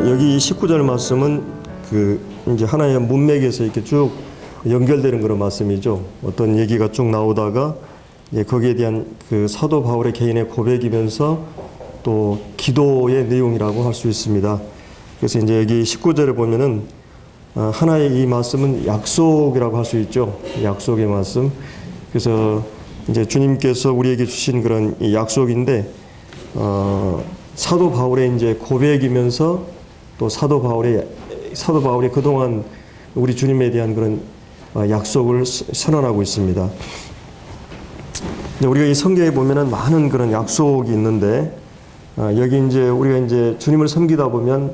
여기 19절 말씀은 이제 하나의 문맥에서 이렇게 쭉 연결되는 그런 말씀이죠. 어떤 얘기가 쭉 나오다가 거기에 대한 사도 바울의 개인의 고백이면서 또 기도의 내용이라고 할 수 있습니다. 그래서 이제 여기 19절에 보면은 하나의 이 말씀은 약속이라고 할 수 있죠. 약속의 말씀. 그래서 이제 주님께서 우리에게 주신 그런 이 약속인데, 사도 바울의 이제 고백이면서 또 사도 바울이 그동안 우리 주님에 대한 그런 약속을 선언하고 있습니다. 우리가 이 성경에 보면은 많은 그런 약속이 있는데, 여기 이제 우리가 이제 주님을 섬기다 보면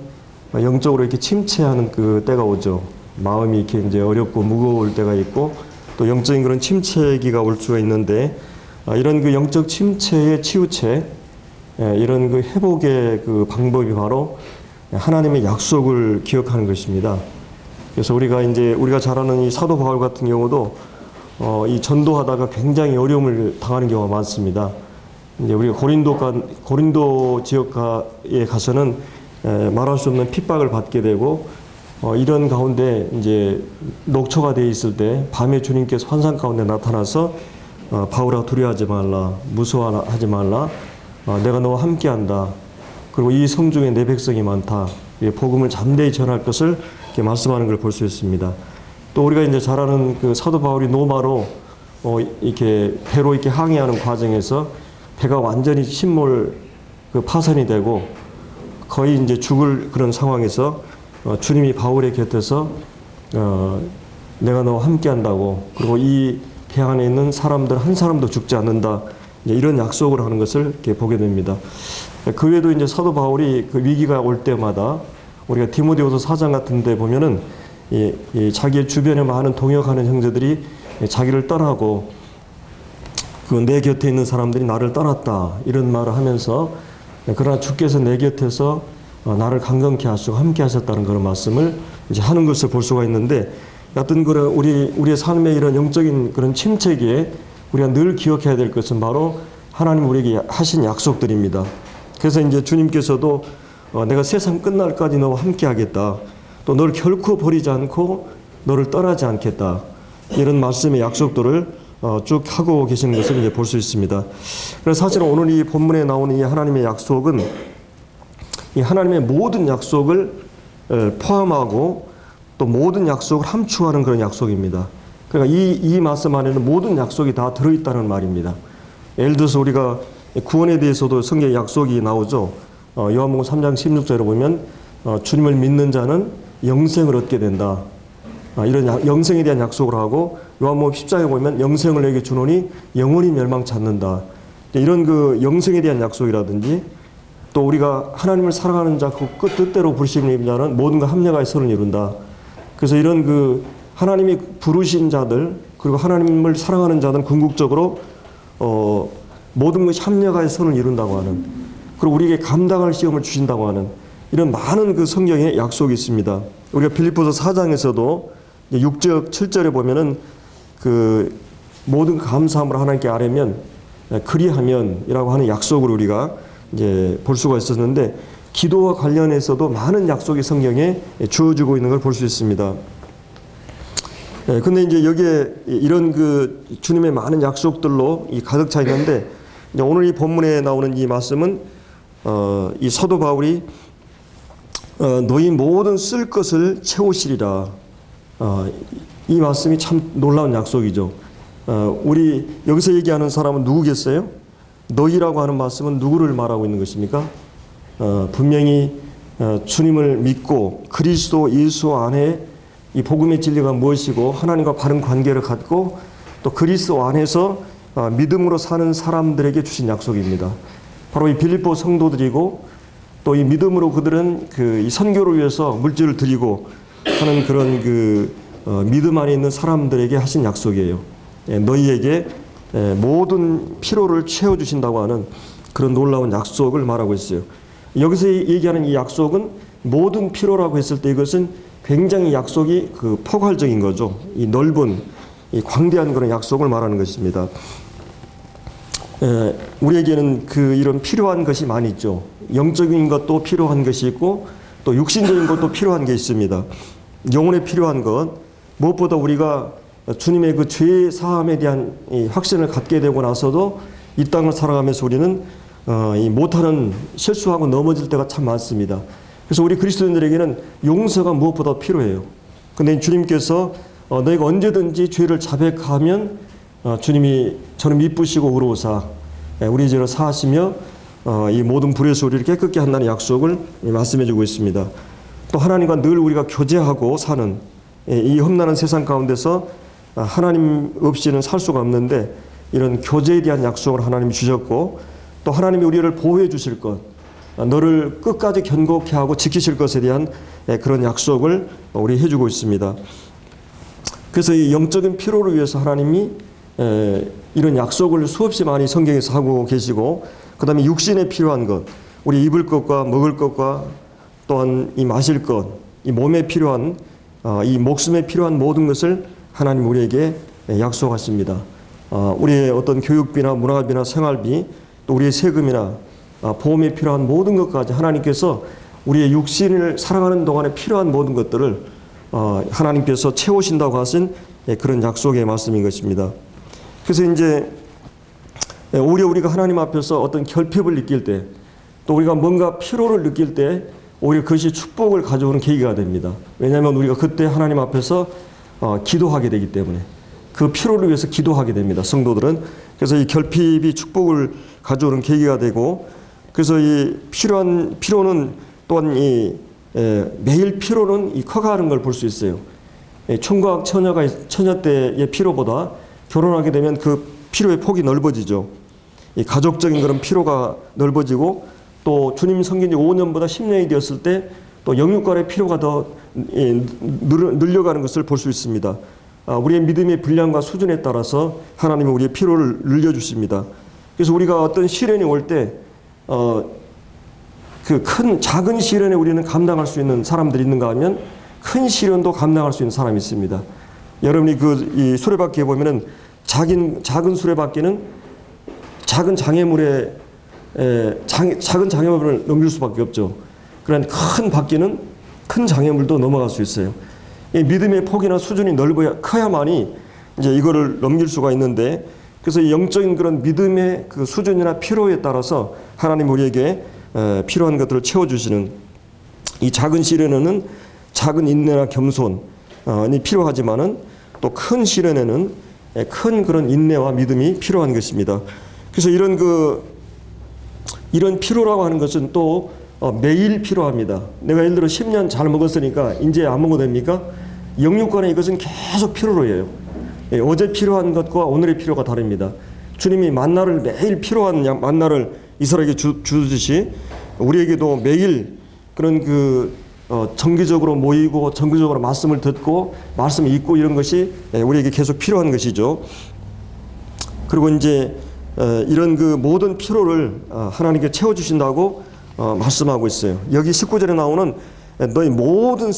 영적으로 이렇게 침체하는 그 때가 오죠. 마음이 이렇게 이제 어렵고 무거울 때가 있고 또 영적인 그런 침체기가 올 수가 있는데, 이런 그 영적 침체의 치유책, 이런 그 회복의 그 방법이 바로 하나님의 약속을 기억하는 것입니다. 그래서 우리가 잘 아는 이 사도 바울 같은 경우도 이 전도하다가 굉장히 어려움을 당하는 경우가 많습니다. 이제 우리가 고린도 지역에 가서는 말할 수 없는 핍박을 받게 되고, 이런 가운데 이제 녹초가 되어 있을 때 밤에 주님께서 환상 가운데 나타나서 바울아 두려워하지 말라, 무서워하지 말라, 내가 너와 함께한다. 그리고 이 성중에 내 백성이 많다. 복음을 잠대히 전할 것을 이렇게 말씀하는 걸 볼 수 있습니다. 또 우리가 이제 잘 아는 그 사도 바울이 노마로 이렇게 배로 이렇게 항해하는 과정에서 배가 완전히 침몰 파선이 되고 거의 이제 죽을 그런 상황에서 주님이 바울의 곁에서 내가 너와 함께한다고, 그리고 이 배 안에 있는 사람들 한 사람도 죽지 않는다, 이런 약속을 하는 것을 이렇게 보게 됩니다. 그 외에도 이제 사도 바울이 그 위기가 올 때마다 우리가 디모데후서 4장 같은 데 보면은 자기의 주변에 많은 동역하는 형제들이 자기를 떠나고 내 곁에 있는 사람들이 나를 떠났다, 이런 말을 하면서 그러나 주께서 내 곁에서 나를 강건케 하시고 함께 하셨다는 그런 말씀을 이제 하는 것을 볼 수가 있는데, 같은 그런 우리의 삶의 이런 영적인 그런 침체기에 우리가 늘 기억해야 될 것은 바로 하나님 우리에게 하신 약속들입니다. 그래서 이제 주님께서도 내가 세상 끝날까지 너와 함께 하겠다, 또 너를 결코 버리지 않고 너를 떠나지 않겠다, 이런 말씀의 약속들을 쭉 하고 계시는 것을 이제 볼 수 있습니다. 그래서 사실은 오늘 이 본문에 나오는 이 하나님의 약속은 이 하나님의 모든 약속을 포함하고 또 모든 약속을 함축하는 그런 약속입니다. 그러니까 이 말씀 안에는 모든 약속이 다 들어있다는 말입니다. 예를 들어서 우리가 구원에 대해서도 성경에 약속이 나오죠. 요한복음 3장 16절에 보면 주님을 믿는 자는 영생을 얻게 된다, 이런 영생에 대한 약속을 하고, 요한복음 10장에 보면 영생을 내게 주노니 영원히 멸망치 않는다, 이런 그 영생에 대한 약속이라든지, 또 우리가 하나님을 사랑하는 자 그 뜻대로 부르시는 자는 모든가 합력하여 선을 이룬다. 그래서 이런 그 하나님이 부르신 자들, 그리고 하나님을 사랑하는 자들은 궁극적으로 모든 것이 합력하여 선을 이룬다고 하는, 그리고 우리에게 감당할 시험을 주신다고 하는 이런 많은 그 성경에 약속이 있습니다. 우리가 빌립보서 4장에서도 6절 7절에 보면은 그 모든 감사함을 하나님께 아뢰면 그리하면이라고 하는 약속을 우리가 이제 볼 수가 있었는데, 기도와 관련해서도 많은 약속이 성경에 주어지고 있는 걸 볼 수 있습니다. 근데 이제 여기에 이런 그 주님의 많은 약속들로 가득 차 있는데, 이제 오늘 이 본문에 나오는 이 말씀은 이 사도 바울이 너희 모든 쓸 것을 채우시리라, 이 말씀이 참 놀라운 약속이죠. 우리 여기서 얘기하는 사람은 누구겠어요? 너희라고 하는 말씀은 누구를 말하고 있는 것입니까? 분명히 주님을 믿고 그리스도 예수 안에 이 복음의 진리가 무엇이고 하나님과 바른 관계를 갖고 또 그리스도 안에서 믿음으로 사는 사람들에게 주신 약속입니다. 바로 이 빌립보 성도들이고, 또 이 믿음으로 그들은 이 선교를 위해서 물질을 드리고 하는 그런 믿음 안에 있는 사람들에게 하신 약속이에요. 너희에게 모든 필요를 채워주신다고 하는 그런 놀라운 약속을 말하고 있어요. 여기서 얘기하는 이 약속은 모든 필요라고 했을 때 이것은 굉장히 약속이 포괄적인 거죠. 이 넓은, 이 광대한 그런 약속을 말하는 것입니다. 우리에게는 이런 필요한 것이 많이 있죠. 영적인 것도 필요한 것이 있고, 또 육신적인 것도 필요한 게 있습니다. 영혼에 필요한 것, 무엇보다 우리가 주님의 그 죄 사함에 대한 이 확신을 갖게 되고 나서도 이 땅을 살아가면서 우리는 이 못하는 실수하고 넘어질 때가 참 많습니다. 그래서 우리 그리스도인들에게는 용서가 무엇보다 필요해요. 근데 주님께서 너희가 언제든지 죄를 자백하면 주님이 저는 미쁘시고 의로우사 우리 죄를 사하시며 이 모든 불의에서 우리를 깨끗게 한다는 약속을 말씀해 주고 있습니다. 또 하나님과 늘 우리가 교제하고 사는 이 험난한 세상 가운데서 하나님 없이는 살 수가 없는데 이런 교제에 대한 약속을 하나님이 주셨고 또 하나님이 우리를 보호해 주실 것, 너를 끝까지 견고케 하고 지키실 것에 대한 그런 약속을 우리 해주고 있습니다. 그래서 이 영적인 필요를 위해서 하나님이 이런 약속을 수없이 많이 성경에서 하고 계시고, 그 다음에 육신에 필요한 것, 우리 입을 것과 먹을 것과 또한 이 마실 것, 이 몸에 필요한 이 목숨에 필요한 모든 것을 하나님 우리에게 약속하십니다. 우리의 어떤 교육비나 문화비나 생활비, 또 우리의 세금이나 보험에 필요한 모든 것까지 하나님께서 우리의 육신을 살아가는 동안에 필요한 모든 것들을 하나님께서 채우신다고 하신 그런 약속의 말씀인 것입니다. 그래서 이제 오히려 우리가 하나님 앞에서 어떤 결핍을 느낄 때, 또 우리가 뭔가 피로를 느낄 때 오히려 그것이 축복을 가져오는 계기가 됩니다. 왜냐하면 우리가 그때 하나님 앞에서 기도하게 되기 때문에 그 피로를 위해서 기도하게 됩니다. 성도들은. 그래서 이 결핍이 축복을 가져오는 계기가 되고, 그래서 이 피로는 또한 이 매일 피로는 이 커가는 걸 볼 수 있어요. 총각 처녀 때의 피로보다 결혼하게 되면 그 피로의 폭이 넓어지죠. 이 가족적인 그런 피로가 넓어지고, 또 주님 섬긴 지 5년보다 10년이 되었을 때 또 영육간의 피로가 더 늘려가는 것을 볼 수 있습니다. 우리의 믿음의 분량과 수준에 따라서 하나님은 우리의 피로를 늘려주십니다. 그래서 우리가 어떤 시련이 올 때 그 작은 시련에 우리는 감당할 수 있는 사람들이 있는가 하면 큰 시련도 감당할 수 있는 사람이 있습니다. 여러분이 이 수레바퀴에 보면은 작은 수레바퀴는 작은 장애물을 넘길 수밖에 없죠. 그러나 큰 바퀴는 큰 장애물도 넘어갈 수 있어요. 이 믿음의 폭이나 수준이 커야만이 이제 이거를 넘길 수가 있는데, 그래서 이 영적인 그런 믿음의 그 수준이나 필요에 따라서 하나님 우리에게 필요한 것들을 채워주시는, 이 작은 시련에는 작은 인내나 겸손이 필요하지만은 또 큰 시련에는 큰 그런 인내와 믿음이 필요한 것입니다. 그래서 이런 필요라고 하는 것은 또 매일 필요합니다. 내가 예를 들어 10년 잘 먹었으니까 이제 안 먹어도 됩니까? 영육간에 이것은 계속 필요로 해요. 어제 필요한 것과 오늘의 필요가 다릅니다. 주님이 만나를 매일 필요한 만나를 이스라엘에게 주듯이 우리에게도 매일 그런 정기적으로 모이고 정기적으로 말씀을 듣고 말씀을 읽고 이런 것이 우리에게 계속 필요한 것이죠. 그리고 이제 이런 그 모든 필요를 하나님께 채워주신다고 말씀하고 있어요. 여기 19절에 나오는 너희 모든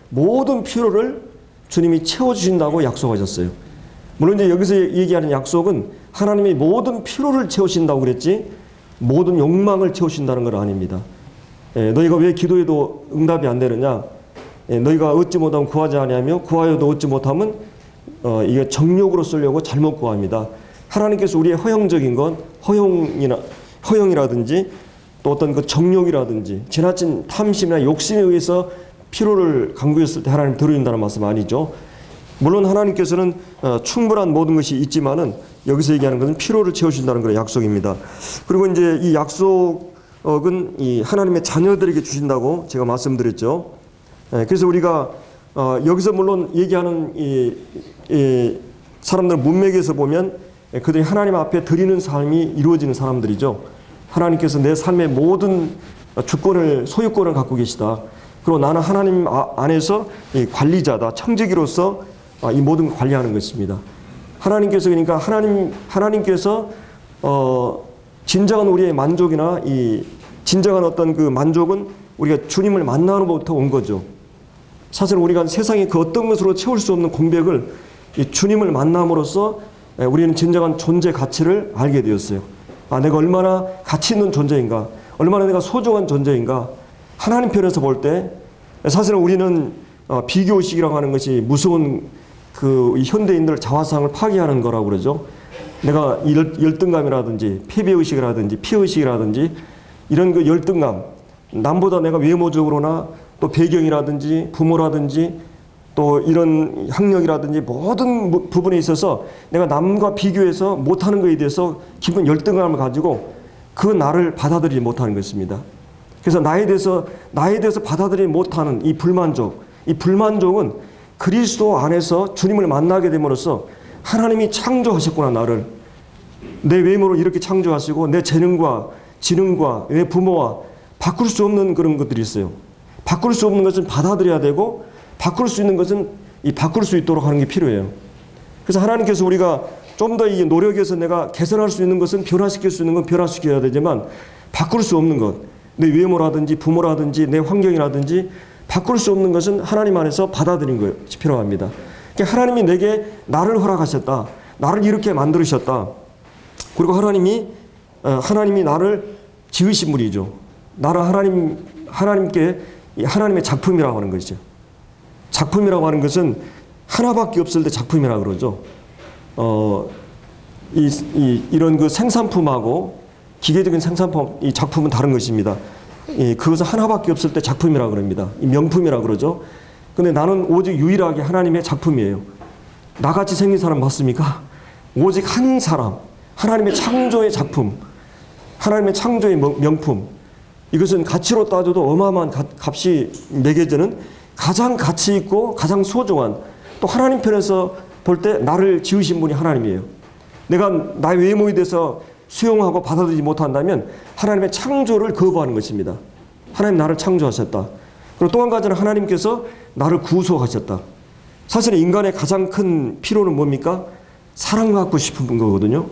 모든 필요를 주님이 채워주신다고 약속하셨어요. 물론 이제 여기서 얘기하는 약속은 하나님이 모든 필요를 채우신다고 그랬지 모든 욕망을 채우신다는 건 아닙니다. 너희가 왜 기도해도 응답이 안 되느냐? 너희가 얻지 못하면 구하지 아니하며 구하여도 얻지 못하면 이게 정욕으로 쓰려고 잘못 구합니다. 하나님께서 우리의 허영적인 건 허영이라든지 또 어떤 그 정욕이라든지 지나친 탐심이나 욕심에 의해서 피로를 강구했을 때 하나님 들어준다는 말씀 아니죠. 물론 하나님께서는 충분한 모든 것이 있지만은 여기서 얘기하는 것은 피로를 채우신다는 그런 약속입니다. 그리고 이제 이 약속은 이 하나님의 자녀들에게 주신다고 제가 말씀드렸죠. 그래서 우리가 여기서 물론 얘기하는 이 사람들 문맥에서 보면 그들이 하나님 앞에 드리는 삶이 이루어지는 사람들이죠. 하나님께서 내 삶의 모든 소유권을 갖고 계시다. 그리고 나는 하나님 안에서 이 관리자다. 청지기로서 이 모든 걸 관리하는 것입니다. 하나님께서 그러니까 하나님께서 진정한 우리의 만족이나 이 진정한 어떤 그 만족은 우리가 주님을 만나는 것부터 온 거죠. 사실 우리가 세상의 그 어떤 것으로 채울 수 없는 공백을 이 주님을 만남으로써 우리는 진정한 존재 가치를 알게 되었어요. 내가 얼마나 가치 있는 존재인가, 얼마나 내가 소중한 존재인가, 하나님 편에서 볼 때 사실은 우리는 비교의식이라고 하는 것이 무서운 그 현대인들 자화상을 파괴하는 거라고 그러죠. 내가 열등감이라든지 패배의식이라든지 피의식이라든지 이런 그 열등감, 남보다 내가 외모적으로나 또 배경이라든지 부모라든지 또 이런 학력이라든지 모든 부분에 있어서 내가 남과 비교해서 못하는 것에 대해서 기쁜 열등감을 가지고 그 나를 받아들이지 못하는 것입니다. 그래서 나에 대해서 받아들이지 못하는 이 불만족은 그리스도 안에서 주님을 만나게 됨으로써 하나님이 창조하셨구나, 나를. 내 외모로 이렇게 창조하시고 내 재능과 지능과 내 부모와 바꿀 수 없는 그런 것들이 있어요. 바꿀 수 없는 것은 받아들여야 되고 바꿀 수 있는 것은 바꿀 수 있도록 하는 게 필요해요. 그래서 하나님께서 우리가 좀 더 이 노력해서 내가 개선할 수 있는 것은 변화시킬 수 있는 건 변화시켜야 되지만 바꿀 수 없는 것, 내 외모라든지 부모라든지 내 환경이라든지 바꿀 수 없는 것은 하나님 안에서 받아들인 것이 필요합니다. 그러니까 하나님이 내게 나를 허락하셨다. 나를 이렇게 만들으셨다. 그리고 하나님이 나를 지으신 분이죠. 나를 하나님께 하나님의 작품이라고 하는 것이죠. 작품이라고 하는 것은 하나밖에 없을 때 작품이라고 그러죠. 이런 그 생산품하고 기계적인 생산품, 이 작품은 다른 것입니다. 그것은 하나밖에 없을 때 작품이라고 그럽니다. 명품이라고 그러죠. 근데 나는 오직 유일하게 하나님의 작품이에요. 나같이 생긴 사람 맞습니까? 오직 한 사람, 하나님의 창조의 작품, 하나님의 창조의 명품. 이것은 가치로 따져도 어마어마한 값이 매겨지는 가장 가치 있고 가장 소중한, 또 하나님 편에서 볼 때 나를 지으신 분이 하나님이에요. 내가 나의 외모에 대해서 수용하고 받아들이지 못한다면 하나님의 창조를 거부하는 것입니다. 하나님 나를 창조하셨다. 그리고 또 한 가지는 하나님께서 나를 구속하셨다. 사실 인간의 가장 큰 필요는 뭡니까? 사랑받고 싶은 거거든요.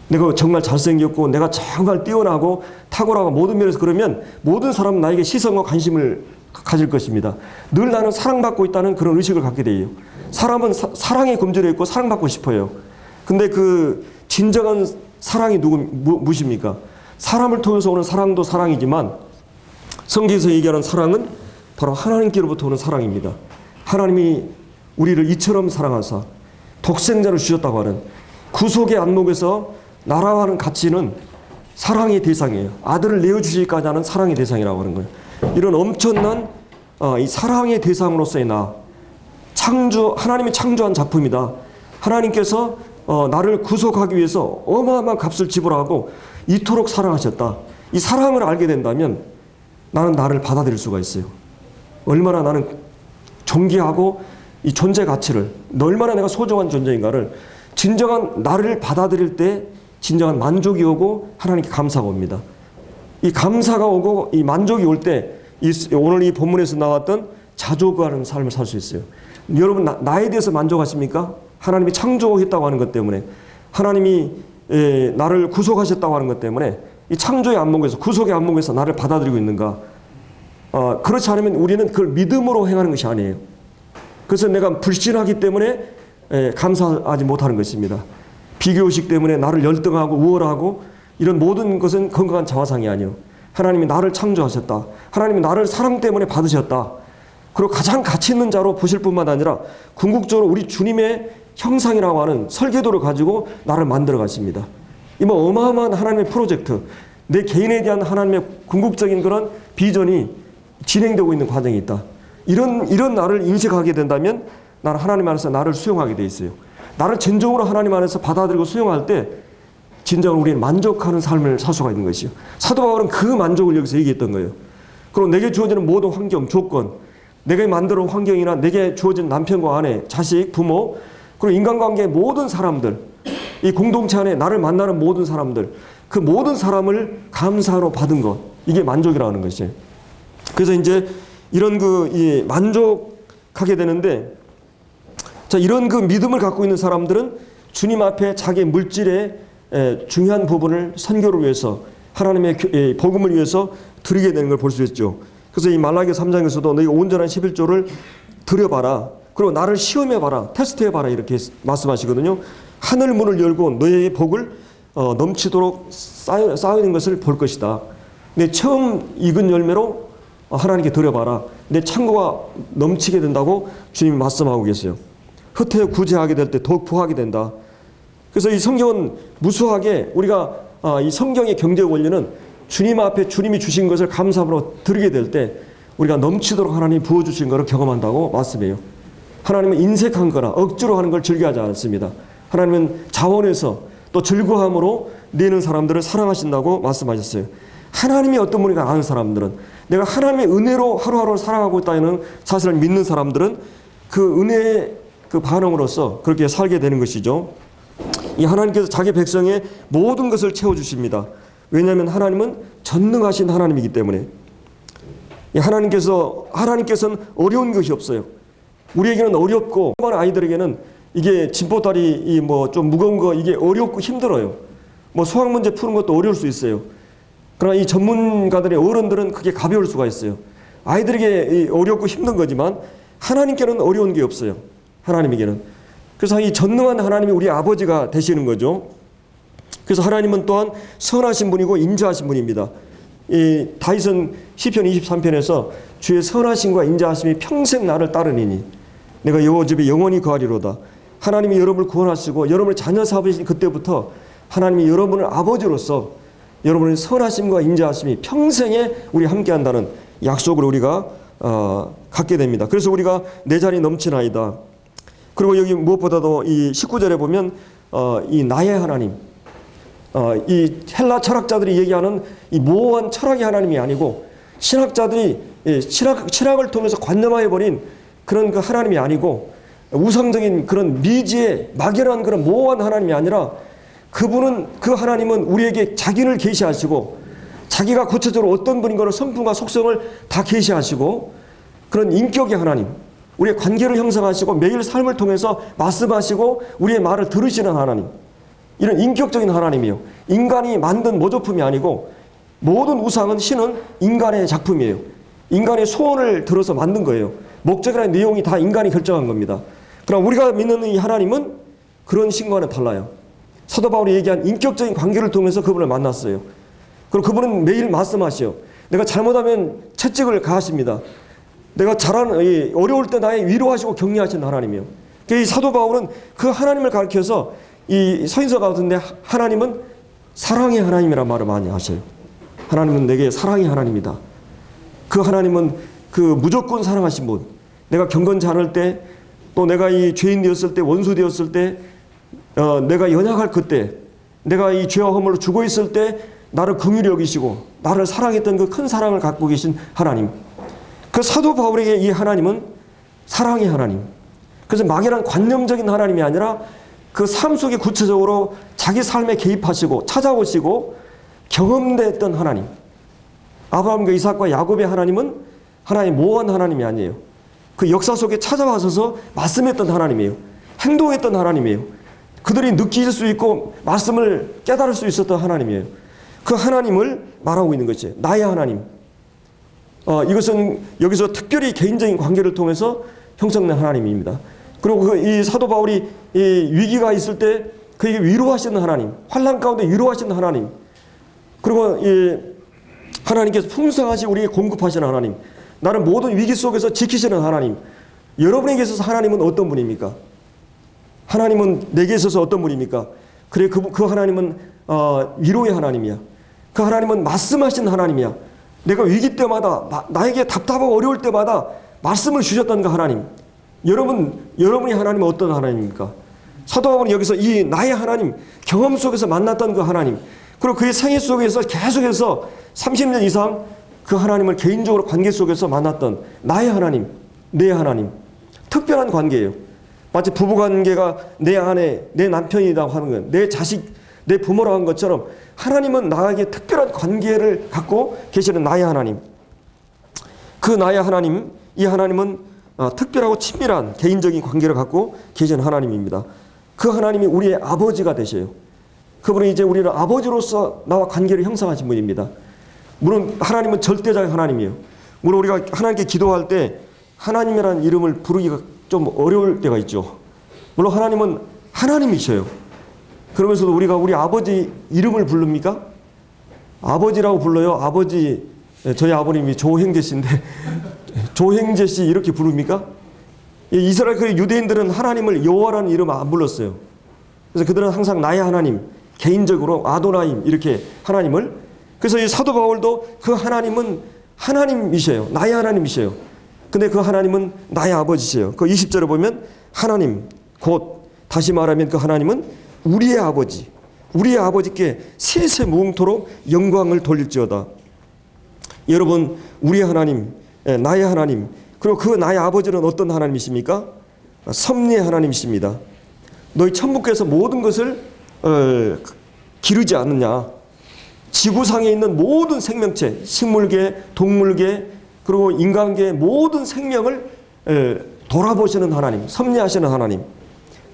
내가 정말 잘생겼고 내가 정말 뛰어나고 탁월하고 모든 면에서 그러면 모든 사람은 나에게 시선과 관심을 가질 것입니다. 늘 나는 사랑받고 있다는 그런 의식을 갖게 돼요. 사람은 사랑에 굶주려 있고 사랑받고 싶어요. 근데 그 진정한 사랑이 무엇입니까? 사람을 통해서 오는 사랑도 사랑이지만 성경에서 얘기하는 사랑은 바로 하나님께로부터 오는 사랑입니다. 하나님이 우리를 이처럼 사랑하사 독생자를 주셨다고 하는 구속의 안목에서 나라와 하는 가치는 사랑의 대상이에요. 아들을 내어주시기까지 하는 사랑의 대상이라고 하는 거예요. 이런 엄청난 이 사랑의 대상으로서의 하나님이 창조한 작품이다. 하나님께서 나를 구속하기 위해서 어마어마한 값을 지불하고 이토록 사랑하셨다. 이 사랑을 알게 된다면 나는 나를 받아들일 수가 있어요. 얼마나 나는 존귀하고 이 존재 가치를, 얼마나 내가 소중한 존재인가를 진정한 나를 받아들일 때 진정한 만족이 오고 하나님께 감사가 옵니다. 이 감사가 오고 이 만족이 올 때 오늘 이 본문에서 나왔던 자족하는 삶을 살 수 있어요. 여러분 나에 대해서 만족하십니까? 하나님이 창조했다고 하는 것 때문에, 하나님이 나를 구속하셨다고 하는 것 때문에 이 창조의 안목에서, 구속의 안목에서 나를 받아들이고 있는가? 그렇지 않으면 우리는 그걸 믿음으로 행하는 것이 아니에요. 그래서 내가 불신하기 때문에 감사하지 못하는 것입니다. 비교의식 때문에 나를 열등하고 우월하고 이런 모든 것은 건강한 자화상이 아니에요. 하나님이 나를 창조하셨다. 하나님이 나를 사랑 때문에 받으셨다. 그리고 가장 가치 있는 자로 보실 뿐만 아니라 궁극적으로 우리 주님의 형상이라고 하는 설계도를 가지고 나를 만들어 가십니다. 이 뭐 어마어마한 하나님의 프로젝트, 내 개인에 대한 하나님의 궁극적인 그런 비전이 진행되고 있는 과정이 있다. 이런 나를 인식하게 된다면 나는 하나님 안에서 나를 수용하게 돼 있어요. 나를 진정으로 하나님 안에서 받아들이고 수용할 때 진정으로 우리는 만족하는 삶을 살 수가 있는 것이요. 사도 바울은 그 만족을 여기서 얘기했던 거예요. 그리고 내게 주어지는 모든 환경, 조건, 내게 만들어 환경이나 내게 주어진 남편과 아내, 자식, 부모, 그리고 인간관계의 모든 사람들, 이 공동체 안에 나를 만나는 모든 사람들, 그 모든 사람을 감사로 받은 것, 이게 만족이라는 것이에요. 그래서 이제 이런 만족하게 되는데, 자, 이런 그 믿음을 갖고 있는 사람들은 주님 앞에 자기 물질의 중요한 부분을 선교를 위해서, 하나님의 복음을 위해서 드리게 되는 걸 볼 수 있죠. 그래서 이 말라기 3장에서도 너희가 온전한 11조를 드려봐라. 그리고 나를 시험해봐라. 테스트해봐라. 이렇게 말씀하시거든요. 하늘 문을 열고 너희의 복을 넘치도록 쌓이는 것을 볼 것이다. 근데 처음 익은 열매로 하나님께 드려봐라. 내 창고가 넘치게 된다고 주님이 말씀하고 계세요. 흩어 구제하게 될 때 더욱 부하게 된다. 그래서 이 성경은 무수하게 우리가 이 성경의 경제 원리는 주님 앞에 주님이 주신 것을 감사함으로 드리게 될 때 우리가 넘치도록 하나님이 부어주신 것을 경험한다고 말씀해요. 하나님은 인색한 거나 억지로 하는 걸 즐겨하지 않습니다. 하나님은 자원해서 또 즐거움으로 내는 사람들을 사랑하신다고 말씀하셨어요. 하나님이 어떤 분인가 아는 사람들은, 내가 하나님의 은혜로 하루하루 살아가고 있다는 사실을 믿는 사람들은 그 은혜의 그 반응으로서 그렇게 살게 되는 것이죠. 이 하나님께서 자기 백성의 모든 것을 채워주십니다. 왜냐하면 하나님은 전능하신 하나님이기 때문에. 하나님께서는 어려운 것이 없어요. 우리에게는 어렵고 아이들에게는 이게 진보다리 좀 무거운 거 이게 어렵고 힘들어요. 수학 문제 푸는 것도 어려울 수 있어요. 그러나 이 전문가들의 어른들은 그게 가벼울 수가 있어요. 아이들에게 어렵고 힘든 거지만 하나님께는 어려운 게 없어요. 하나님에게는. 그래서 이 전능한 하나님이 우리 아버지가 되시는 거죠. 그래서 하나님은 또한 선하신 분이고 인자하신 분입니다. 이 다윗은 시편 23편에서 주의 선하심과 인자하심이 평생 나를 따르니니 내가 여호와 집에 영원히 거하리로다. 하나님이 여러분을 구원하시고 여러분을 자녀 삼으신 그때부터 하나님이 여러분을 아버지로서 여러분의 선하심과 인자하심이 평생에 우리 함께한다는 약속을 우리가 갖게 됩니다. 그래서 우리가 내 잔이 넘치나이다. 그리고 여기 무엇보다도 이 19절에 보면 이 나의 하나님, 이 헬라 철학자들이 얘기하는 이 모호한 철학의 하나님이 아니고 신학자들이 철학을 통해서 관념하여버린 그런 그 하나님이 아니고 우상적인 그런 미지의 막연한 그런 모호한 하나님이 아니라 그분은, 그 하나님은 우리에게 자기를 계시하시고 자기가 구체적으로 어떤 분인 것을 성품과 속성을 다 계시하시고 그런 인격의 하나님, 우리의 관계를 형성하시고 매일 삶을 통해서 말씀하시고 우리의 말을 들으시는 하나님, 이런 인격적인 하나님이에요. 인간이 만든 모조품이 아니고 모든 우상은 신은 인간의 작품이에요. 인간의 소원을 들어서 만든 거예요. 목적이나 내용이 다 인간이 결정한 겁니다. 그러나 우리가 믿는 이 하나님은 그런 신과는 달라요. 사도 바울이 얘기한 인격적인 관계를 통해서 그분을 만났어요. 그리고 그분은 매일 말씀하셔요. 내가 잘못하면 채찍을 가하십니다. 내가 어려울 때 나의 위로하시고 격려하시는 하나님이에요. 이 사도 바울은 그 하나님을 가르쳐서 이 서신서 가운데 하나님은 사랑의 하나님이라는 말을 많이 하셔요. 하나님은 내게 사랑의 하나님이다. 그 하나님은 그 무조건 사랑하신 분. 내가 경건치 않을 때, 또 내가 이 죄인 되었을 때, 원수 되었을 때, 내가 연약할 그때, 내가 이 죄와 허물로 죽어 있을 때 나를 긍휼히 여기시고 나를 사랑했던 그 큰 사랑을 갖고 계신 하나님. 그 사도 바울에게 이 하나님은 사랑의 하나님. 그래서 막연한 관념적인 하나님이 아니라 그 삶 속에 구체적으로 자기 삶에 개입하시고 찾아오시고 경험됐던 하나님. 아브라함과 이삭과 야곱의 하나님은 하나의 모호한 하나님이 아니에요. 그 역사 속에 찾아와서 말씀했던 하나님이에요. 행동했던 하나님이에요. 그들이 느낄 수 있고 말씀을 깨달을 수 있었던 하나님이에요. 그 하나님을 말하고 있는 것이에요. 나의 하나님. 이것은 여기서 특별히 개인적인 관계를 통해서 형성된 하나님입니다. 그리고 이 사도 바울이 이 위기가 있을 때 그에게 위로하시는 하나님, 환난 가운데 위로하시는 하나님, 그리고 이 하나님께서 풍성하시 우리에게 공급하시는 하나님, 나를 모든 위기 속에서 지키시는 하나님. 여러분에게 있어서 하나님은 어떤 분입니까? 하나님은 내게 있어서 어떤 분입니까? 그래, 그 하나님은 위로의 하나님이야. 그 하나님은 말씀하신 하나님이야. 내가 위기 때마다 나에게 답답하고 어려울 때마다 말씀을 주셨던 그 하나님. 여러분이 하나님은 어떤 하나님입니까? 사도 바울은 여기서 이 나의 하나님, 경험 속에서 만났던 그 하나님, 그리고 그의 생애 속에서 계속해서 30년 이상 그 하나님을 개인적으로 관계 속에서 만났던 나의 하나님, 내 하나님. 특별한 관계예요. 마치 부부관계가 내 아내, 내 남편이라고 하는 건, 내 자식, 내 부모라고 하는 것처럼 하나님은 나에게 특별한 관계를 갖고 계시는 나의 하나님. 그 나의 하나님, 이 하나님은 특별하고 친밀한 개인적인 관계를 갖고 계시는 하나님입니다. 그 하나님이 우리의 아버지가 되셔요. 그분은 이제 우리를 아버지로서 나와 관계를 형성하신 분입니다. 물론 하나님은 절대적 하나님이에요. 물론 우리가 하나님께 기도할 때 하나님이라는 이름을 부르기가 좀 어려울 때가 있죠. 물론 하나님은 하나님이셔요. 그러면서도 우리가 우리 아버지 이름을 부릅니까? 아버지라고 불러요? 아버지 저희 아버님이 조행제 씨인데 조행제 씨 이렇게 부릅니까? 이스라엘 그 유대인들은 하나님을 여호와라는 이름 안 불렀어요. 그래서 그들은 항상 나의 하나님, 개인적으로 아도나임 이렇게 하나님을. 그래서 이 사도 바울도 그 하나님은 하나님이셔요. 나의 하나님이셔요. 근데 그 하나님은 나의 아버지시요. 그 20절에 보면 하나님 곧 다시 말하면 그 하나님은 우리의 아버지, 우리의 아버지께 세세 무궁토록 영광을 돌릴지어다. 여러분, 우리의 하나님, 나의 하나님, 그리고 그 나의 아버지는 어떤 하나님이십니까? 섭리의 하나님이십니다. 너희 천국에서 모든 것을 기르지 않느냐. 지구상에 있는 모든 생명체, 식물계, 동물계, 그리고 인간계의 모든 생명을 돌아보시는 하나님, 섭리하시는 하나님,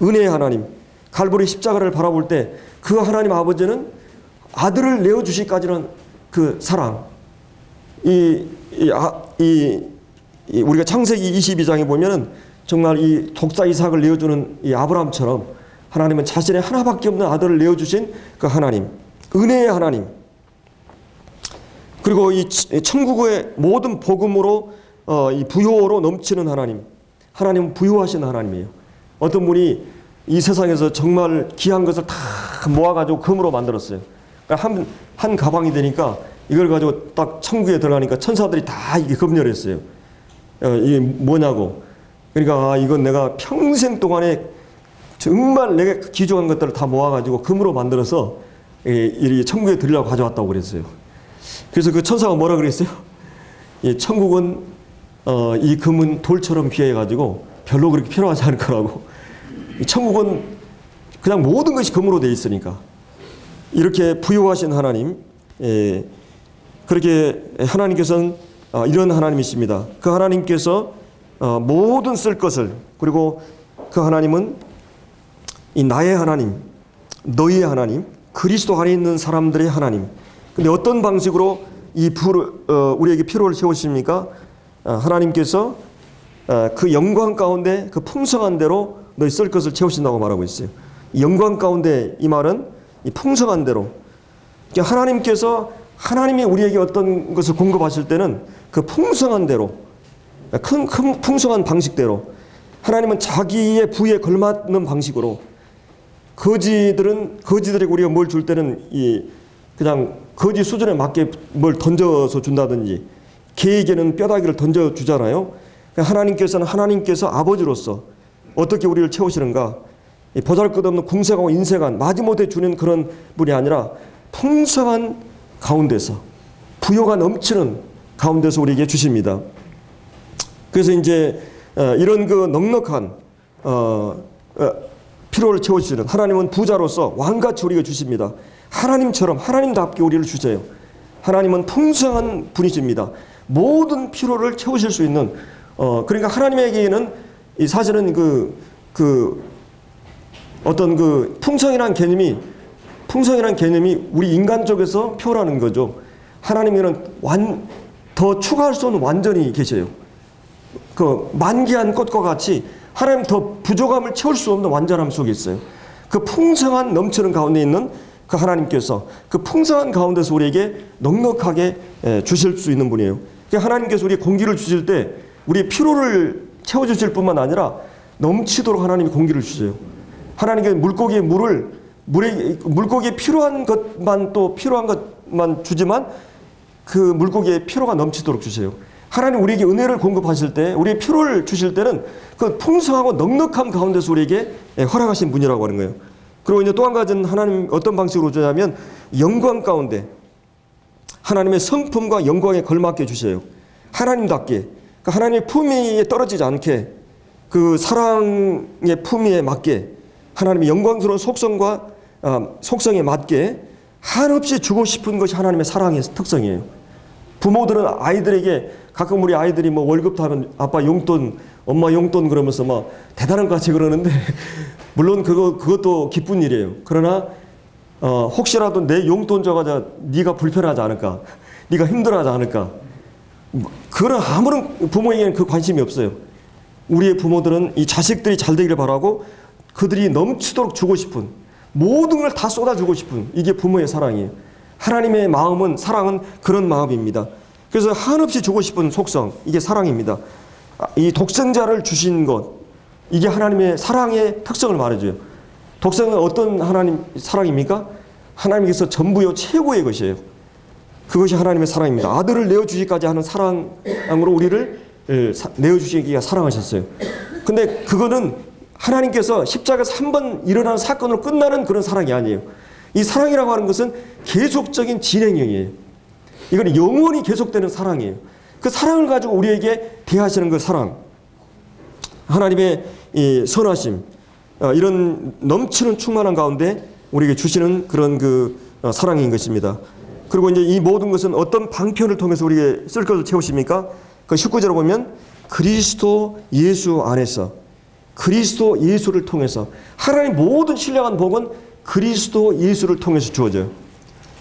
은혜의 하나님, 갈보리 십자가를 바라볼 때 그 하나님 아버지는 아들을 내어주시기까지는 그 사랑, 우리가 창세기 22장에 보면은 정말 이 독사 이삭을 내어주는 이 아브라함처럼 하나님은 자신의 하나밖에 없는 아들을 내어주신 그 하나님, 은혜의 하나님, 그리고 이 천국의 모든 복음으로 이 부요로 넘치는 하나님, 하나님은 부요하신 하나님이에요. 어떤 분이 이 세상에서 정말 귀한 것을 다 모아가지고 금으로 만들었어요. 한 가방이 되니까 이걸 가지고 딱 천국에 들어가니까 천사들이 다 이게 검열했어요. 이게 뭐냐고. 그러니까 이건 내가 평생 동안에 정말 내가 귀중한 것들을 다 모아가지고 금으로 만들어서 이 천국에 들으려고 가져왔다고 그랬어요. 그래서 그 천사가 뭐라 그랬어요? 천국은 이 금은 돌처럼 귀해가지고 별로 그렇게 필요하지 않을 거라고. 천국은 그냥 모든 것이 금으로 되어 있으니까. 이렇게 부유하신 하나님, 그렇게 하나님께서는 이런 하나님이십니다. 그 하나님께서 모든 쓸 것을, 그리고 그 하나님은 이 나의 하나님, 너희의 하나님, 그리스도 안에 있는 사람들의 하나님. 근데 어떤 방식으로 우리에게 필요를 채우십니까? 하나님께서 그 영광 가운데 그 풍성한 대로 너희 쓸 것을 채우신다고 말하고 있어요. 영광 가운데 이 말은 이 풍성한 대로. 그러니까 하나님께서 하나님이 우리에게 어떤 것을 공급하실 때는 그 풍성한 대로, 큰 풍성한 방식대로, 하나님은 자기의 부에 걸맞는 방식으로, 거지들에게 우리가 뭘 줄 때는 그냥 거지 수준에 맞게 뭘 던져서 준다든지, 개에게는 뼈다귀를 던져 주잖아요. 하나님께서는 하나님께서 아버지로서 어떻게 우리를 채우시는가? 보잘것없는 궁색하고 인색한 마지못해 주는 그런 분이 아니라 풍성한 가운데서, 부요가 넘치는 가운데서 우리에게 주십니다. 그래서 이제 이런 그 넉넉한 필요를 채워주시는 하나님은 부자로서 왕같이 우리에게 주십니다. 하나님처럼 하나님답게 우리를 주세요. 하나님은 풍성한 분이십니다. 모든 필요를 채우실 수 있는, 그러니까 하나님에게는 사실은 어떤 풍성이라는 개념이 우리 인간 쪽에서 표현하는 거죠. 하나님에게는 더 추가할 수 없는 완전히 계셔요. 그 만개한 꽃과 같이 하나님 더 부족함을 채울 수 없는 완전함 속에 있어요. 그 풍성한 넘치는 가운데 있는 그 하나님께서 그 풍성한 가운데서 우리에게 넉넉하게 주실 수 있는 분이에요. 하나님께서 우리 공기를 주실 때 우리의 피로를 채워주실 뿐만 아니라 넘치도록 하나님이 공기를 주세요. 하나님께 물고기의 물고기에 필요한 것만 주지만 그 물고기의 피로가 넘치도록 주세요. 하나님 우리에게 은혜를 공급하실 때, 우리의 피로를 주실 때는 그 풍성하고 넉넉함 가운데서 우리에게 허락하신 분이라고 하는 거예요. 그리고 이제 또 한 가지는 하나님 어떤 방식으로 주냐면 영광 가운데 하나님의 성품과 영광에 걸맞게 주셔요. 하나님답게, 그러니까 하나님의 품위에 떨어지지 않게, 그 사랑의 품위에 맞게, 하나님의 영광스러운 속성에 맞게 한없이 주고 싶은 것이 하나님의 사랑의 특성이에요. 부모들은 아이들에게, 가끔 우리 아이들이 뭐 월급 타면 아빠 용돈, 엄마 용돈 그러면서 막 대단한 것 같이 그러는데 물론 그것도 기쁜 일이에요. 그러나 혹시라도 내 용돈 줘가지고 네가 불편하지 않을까, 네가 힘들어하지 않을까, 그런 아무런 부모에게는 그 관심이 없어요. 우리의 부모들은 이 자식들이 잘 되기를 바라고 그들이 넘치도록 주고 싶은, 모든 걸 다 쏟아주고 싶은, 이게 부모의 사랑이에요. 하나님의 마음은, 사랑은 그런 마음입니다. 그래서 한없이 주고 싶은 속성, 이게 사랑입니다. 이 독생자를 주신 것, 이게 하나님의 사랑의 특성을 말해줘요. 독생은 어떤 하나님 사랑입니까? 하나님께서 전부요 최고의 것이에요. 그것이 하나님의 사랑입니다. 아들을 내어주기까지 하는 사랑으로 우리를 내어주시기가 사랑하셨어요. 근데 그거는 하나님께서 십자가에서 한 번 일어나는 사건으로 끝나는 그런 사랑이 아니에요. 이 사랑이라고 하는 것은 계속적인 진행형이에요. 이건 영원히 계속되는 사랑이에요. 그 사랑을 가지고 우리에게 대하시는 그 사랑, 하나님의 이 선하심, 이런 넘치는 충만한 가운데 우리에게 주시는 그런 그 사랑인 것입니다. 그리고 이제 이 모든 것은 어떤 방편을 통해서 우리에게 쓸 것을 채우십니까? 그 19절을 보면 그리스도 예수 안에서, 그리스도 예수를 통해서, 하나님 모든 신령한 복은 그리스도 예수를 통해서 주어져요.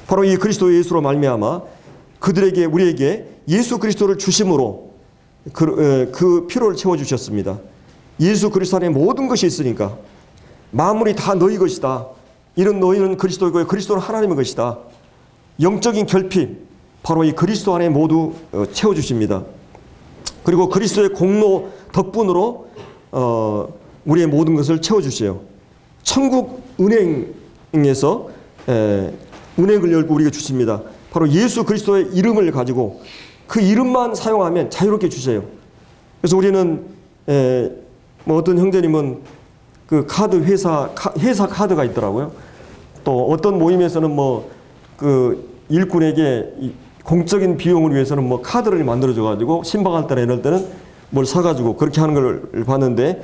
바로 이 그리스도 예수로 말미암아 그들에게, 우리에게 예수 그리스도를 주심으로 그 필요를 채워주셨습니다. 예수 그리스도 안에 모든 것이 있으니까 만물이 다 너희 것이다. 이런 너희는 그리스도이고 그리스도는 하나님의 것이다. 영적인 결핍, 바로 이 그리스도 안에 모두 채워주십니다. 그리고 그리스도의 공로 덕분으로 우리의 모든 것을 채워주세요. 천국 은행에서 은행을 열고 우리에게 주십니다. 바로 예수 그리스도의 이름을 가지고 그 이름만 사용하면 자유롭게 주세요. 그래서 우리는 뭐 어떤 형제님은 그 카드 회사 카드가 있더라고요. 또 어떤 모임에서는 뭐 그 일꾼에게 공적인 비용을 위해서는 뭐 카드를 만들어줘 가지고 신방할 때나 이럴 때는 뭘 사가지고 그렇게 하는 걸 봤는데,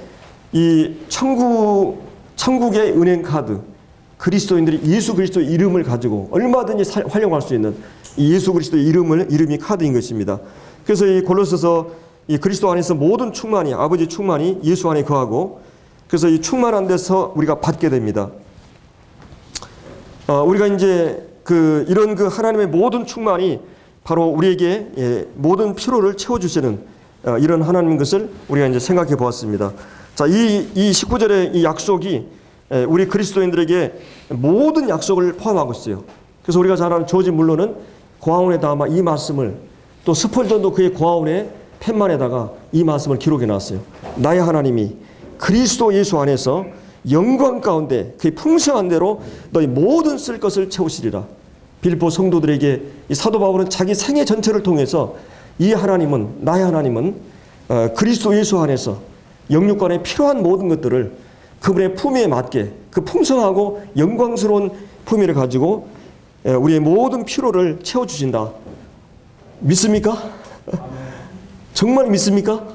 이 천국의 은행 카드, 그리스도인들이 예수 그리스도의 이름을 가지고 얼마든지 활용할 수 있는 이 예수 그리스도의 이름이 카드인 것입니다. 그래서 이 골로새서 이 그리스도 안에서 모든 충만이, 아버지 충만이 예수 안에 거하고, 그래서 이 충만한 데서 우리가 받게 됩니다. 우리가 이제 이런 하나님의 모든 충만이 바로 우리에게 모든 필요를 채워주시는 이런 하나님인 것을 우리가 이제 생각해 보았습니다. 자, 이 19절의 이 약속이 우리 그리스도인들에게 모든 약속을 포함하고 있어요. 그래서 우리가 잘 아는 조지 물러는 고아원에다 아마 이 말씀을, 또 스펄전도 그의 고아원의 팻말에다가 이 말씀을 기록해 놨어요. 나의 하나님이 그리스도 예수 안에서 영광 가운데 그의 풍성한 대로 너희 모든 쓸 것을 채우시리라. 빌립보 성도들에게 이 사도 바울은 자기 생애 전체를 통해서 이 하나님은, 나의 하나님은 그리스도 예수 안에서 영육간에 필요한 모든 것들을 그분의 품위에 맞게, 그 풍성하고 영광스러운 품위를 가지고 우리의 모든 필요를 채워주신다. 믿습니까? 정말 믿습니까?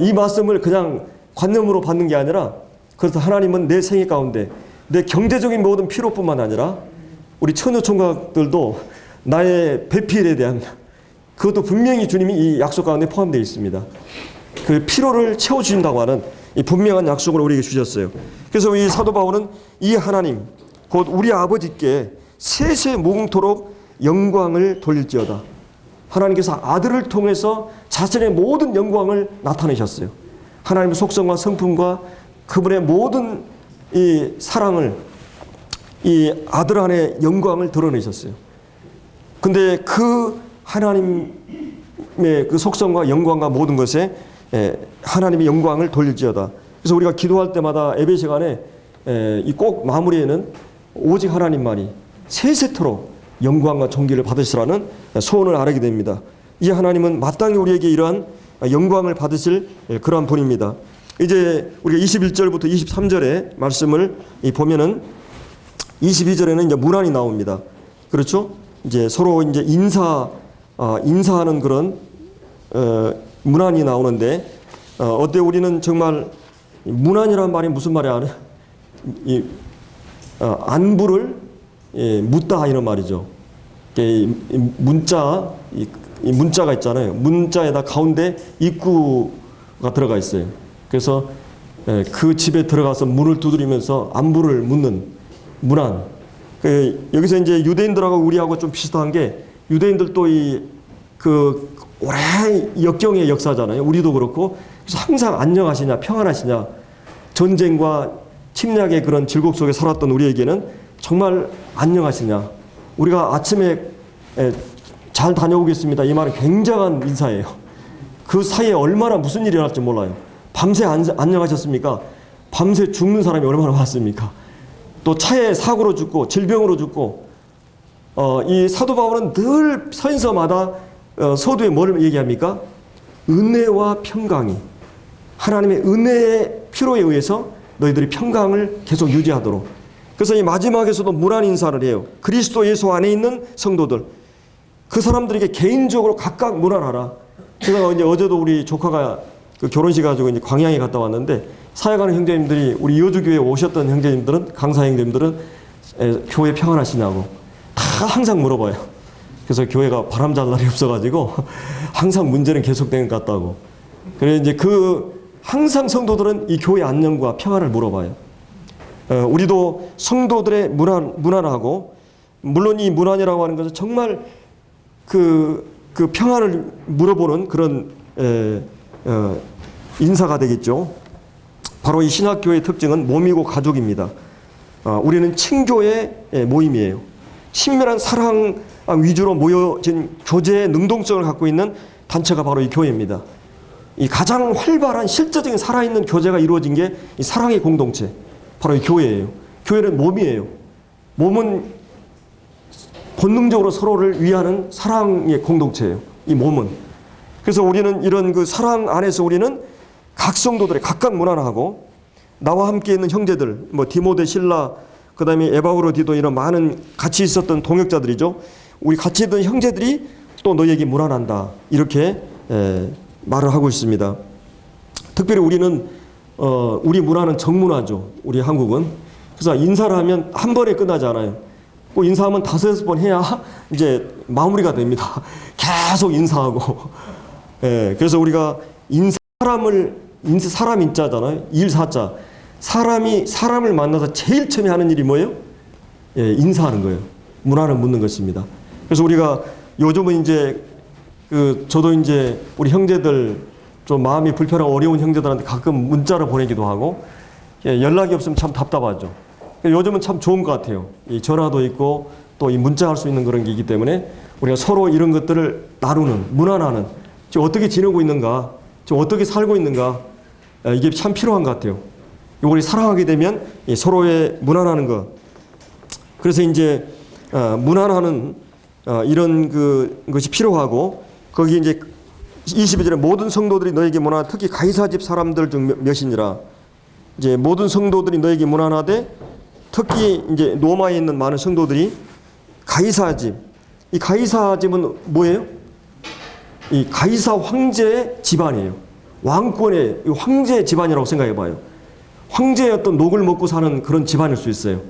이 말씀을 그냥 관념으로 받는 게 아니라, 그래서 하나님은 내 생애 가운데 내 경제적인 모든 필요뿐만 아니라 우리 처녀총각들도 나의 배필에 대한, 그것도 분명히 주님이 이 약속 가운데 포함되어 있습니다. 그 필요를 채워주신다고 하는 이 분명한 약속을 우리에게 주셨어요. 그래서 이 사도 바울은 이 하나님, 곧 우리 아버지께 세세 무궁토록 영광을 돌릴지어다. 하나님께서 아들을 통해서 자신의 모든 영광을 나타내셨어요. 하나님의 속성과 성품과 그분의 모든 이 사랑을, 이 아들 안에 영광을 드러내셨어요. 근데 그 하나님의 그 속성과 영광과 모든 것에 하나님의 영광을 돌릴지어다. 그래서 우리가 기도할 때마다 예배 시간에 이 꼭 마무리에는 오직 하나님만이 세세토록 영광과 존귀를 받으시라는 소원을 아뢰게 됩니다. 이 하나님은 마땅히 우리에게 이러한 영광을 받으실 그러한 분입니다. 이제 우리가 21절부터 23절의 말씀을 보면은 22절에는 이제 문안이 나옵니다. 그렇죠? 이제 서로 이제 인사하는 그런 문안이 나오는데, 어때 우리는 정말 문안이라는 말이 무슨 말이 아냐? 안부를 묻다 이런 말이죠. 문자가 있잖아요. 문자에다 가운데 입구가 들어가 있어요. 그래서 그 집에 들어가서 문을 두드리면서 안부를 묻는 문안. 여기서 이제 유대인들하고 우리하고 좀 비슷한 게, 유대인들도 오래 역경의 역사잖아요. 우리도 그렇고. 그래서 항상 안녕하시냐, 평안하시냐, 전쟁과 침략의 그런 질곡 속에 살았던 우리에게는 정말 안녕하시냐. 우리가 아침에 잘 다녀오겠습니다. 이 말은 굉장한 인사예요. 그 사이에 얼마나 무슨 일이 일어날지 몰라요. 밤새 안녕하셨습니까? 밤새 죽는 사람이 얼마나 많습니까? 또 차에 사고로 죽고 질병으로 죽고 이 사도 바울은 늘 서신서마다 서두에 뭘 얘기합니까? 은혜와 평강이 하나님의 은혜의 필요에 의해서 너희들이 평강을 계속 유지하도록. 그래서 이 마지막에서도 문안 인사를 해요. 그리스도 예수 안에 있는 성도들, 그 사람들에게 개인적으로 각각 문안하라. 제가 이제 어제도 우리 조카가 그 결혼식 가지고 이제 광양에 갔다 왔는데, 사역하는 형제님들이, 우리 여주교회에 오셨던 형제님들은, 강사 형제님들은 교회 평안하시냐고 다 항상 물어봐요. 그래서 교회가 바람 잘 날이 없어가지고 항상 문제는 계속되는 것 같다고. 그래서 이제 항상 성도들은 이 교회 안녕과 평안을 물어봐요. 우리도 성도들의 문안하고, 물론 이 문안이라고 하는 것은 정말 그 평안을 물어보는 그런 인사가 되겠죠. 바로 이 신학교의 특징은 몸이고 가족입니다. 우리는 친교의 모임이에요. 친밀한 사랑 위주로 모여진 교제의 능동성을 갖고 있는 단체가 바로 이 교회입니다. 이 가장 활발한 실제적인 살아있는 교제가 이루어진 게 이 사랑의 공동체, 바로 이 교회예요. 교회는 몸이에요. 몸은 본능적으로 서로를 위하는 사랑의 공동체예요. 이 몸은. 그래서 우리는 이런 그 사랑 안에서 우리는 각 성도들이 각각 문안하고, 나와 함께 있는 형제들, 뭐 디모데, 실라, 그 다음에 에바우로, 디도, 이런 많은 같이 있었던 동역자들이죠. 우리 같이 있던 형제들이 또 너희에게 문안한다, 이렇게 말을 하고 있습니다. 특별히 우리는 우리 문화는 정문화죠. 우리 한국은. 그래서 인사를 하면 한 번에 끝나지 않아요. 꼭 인사하면 5-6번 해야 이제 마무리가 됩니다. 계속 인사하고. 그래서 우리가 사람 인자잖아요. 일사자. 사람이 사람을 만나서 제일 처음에 하는 일이 뭐예요? 인사하는 거예요. 문화를 묻는 것입니다. 그래서 우리가 요즘은 이제 저도 이제 우리 형제들, 좀 마음이 불편하고 어려운 형제들한테 가끔 문자를 보내기도 하고, 연락이 없으면 참 답답하죠. 요즘은 참 좋은 것 같아요. 이 전화도 있고 또 이 문자할 수 있는 그런 게 있기 때문에 우리가 서로 이런 것들을 나누는, 문안하는, 지금 어떻게 지내고 있는가, 지금 어떻게 살고 있는가, 이게 참 필요한 것 같아요. 우리 사랑하게 되면 서로의 문안하는 것. 그래서 이제 문안하는 이런 것이 필요하고, 거기 이제 22절에 모든 성도들이 너에게 문안하되 특히 가이사 집 사람들 중 몇이니라. 이제 모든 성도들이 너에게 문안하되 특히 이제 로마에 있는 많은 성도들이 가이사 집. 이 가이사 집은 뭐예요? 이 가이사 황제의 집안이에요. 왕권의 황제 집안이라고 생각해 봐요. 황제의 어떤 녹을 먹고 사는 그런 집안일 수 있어요.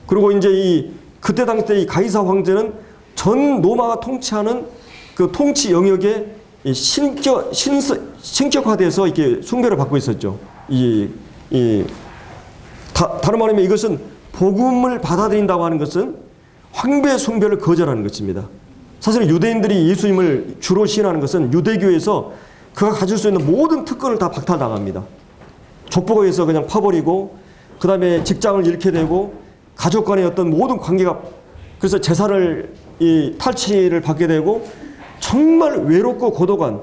그리고 이제 그때 당시 때 이 가이사 황제는 전 로마가 통치하는 그 통치 영역에 신격화돼서 이렇게 숭배를 받고 있었죠. 다른 말하면 이것은 복음을 받아들인다고 하는 것은 황배 숭배를 거절하는 것입니다. 사실은 유대인들이 예수님을 주로 신하는 것은 유대교에서 그가 가질 수 있는 모든 특권을 다 박탈당합니다. 족보에서 그냥 파버리고, 그 다음에 직장을 잃게 되고, 가족 간의 어떤 모든 관계가, 그래서 재산을 탈취를 받게 되고, 정말 외롭고 고독한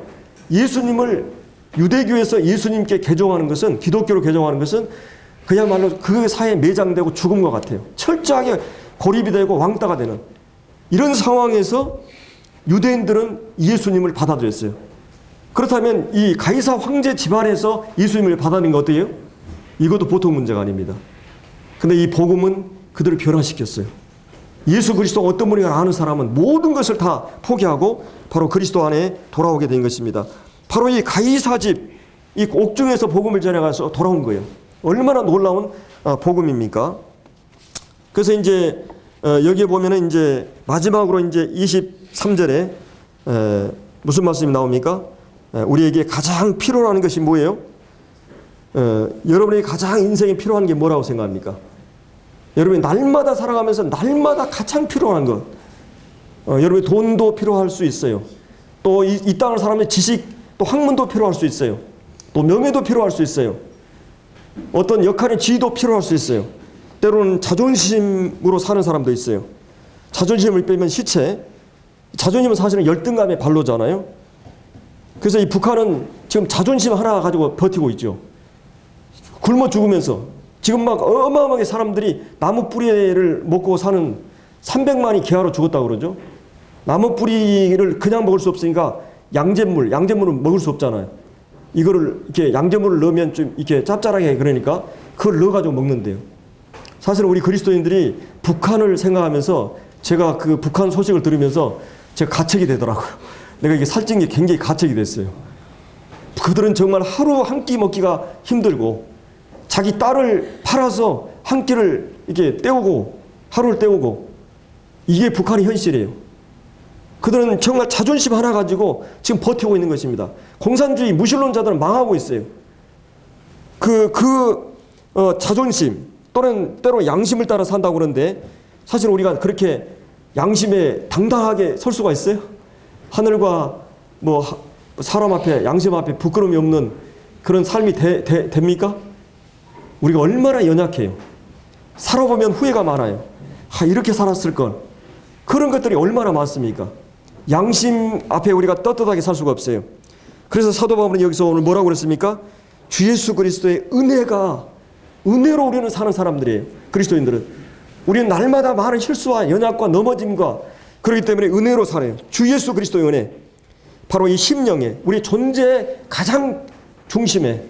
예수님을, 유대교에서 예수님께 개종하는 것은, 기독교로 개종하는 것은 그야말로 그 사회에 매장되고 죽은 것 같아요. 철저하게 고립이 되고 왕따가 되는 이런 상황에서 유대인들은 예수님을 받아들였어요. 그렇다면 이 가이사 황제 집안에서 예수님을 받아들인 거 어때요? 이것도 보통 문제가 아닙니다. 근데 이 복음은 그들을 변화시켰어요. 예수 그리스도 어떤 분인가 아는 사람은 모든 것을 다 포기하고 바로 그리스도 안에 돌아오게 된 것입니다. 바로 이 가이사 집, 이 옥중에서 복음을 전해가서 돌아온 거예요. 얼마나 놀라운 복음입니까? 그래서 이제 여기에 보면은 이제 마지막으로 이제 23절에 무슨 말씀이 나옵니까? 우리에게 가장 필요로 하는 것이 뭐예요? 여러분에게 가장 인생에 필요한 게 뭐라고 생각합니까? 여러분이 날마다 살아가면서 날마다 가장 필요한 것. 여러분이 돈도 필요할 수 있어요. 또 이 땅을 살아가면 지식, 또 학문도 필요할 수 있어요. 또 명예도 필요할 수 있어요. 어떤 역할의 지위도 필요할 수 있어요. 때로는 자존심으로 사는 사람도 있어요. 자존심을 빼면 시체, 자존심은 사실은 열등감의 발로잖아요. 그래서 이 북한은 지금 자존심 하나 가지고 버티고 있죠. 굶어 죽으면서 지금 막 어마어마하게 사람들이 나무 뿌리를 먹고 사는 300만이 기아로 죽었다고 그러죠. 나무 뿌리를 그냥 먹을 수 없으니까 양잿물을 먹을 수 없잖아요. 이거를 이렇게 양잿물을 넣으면 좀 이렇게 짭짤하게 그러니까 그걸 넣어가지고 먹는데요. 사실 우리 그리스도인들이 북한을 생각하면서 제가 그 북한 소식을 들으면서 제가 가책이 되더라고요. 내가 이게 살찐 게 굉장히 가책이 됐어요. 그들은 정말 하루 한 끼 먹기가 힘들고 자기 딸을 팔아서 한 끼를 이렇게 때우고 하루를 때우고 이게 북한의 현실이에요. 그들은 정말 자존심 하나 가지고 지금 버티고 있는 것입니다. 공산주의 무신론자들은 망하고 있어요. 자존심 또는 때로 양심을 따라 산다고 그러는데 사실 우리가 그렇게 양심에 당당하게 설 수가 있어요? 하늘과 뭐 사람 앞에 양심 앞에 부끄러움이 없는 그런 삶이 됩니까? 우리가 얼마나 연약해요. 살아보면 후회가 많아요. 이렇게 살았을 걸. 그런 것들이 얼마나 많습니까? 양심 앞에 우리가 떳떳하게 살 수가 없어요. 그래서 사도 바울은 여기서 오늘 뭐라고 그랬습니까? 주 예수 그리스도의 은혜로 우리는 사는 사람들이에요. 그리스도인들은. 우리는 날마다 많은 실수와 연약과 넘어짐과 그렇기 때문에 은혜로 살아요. 주 예수 그리스도의 은혜. 바로 이 심령에 우리 존재의 가장 중심에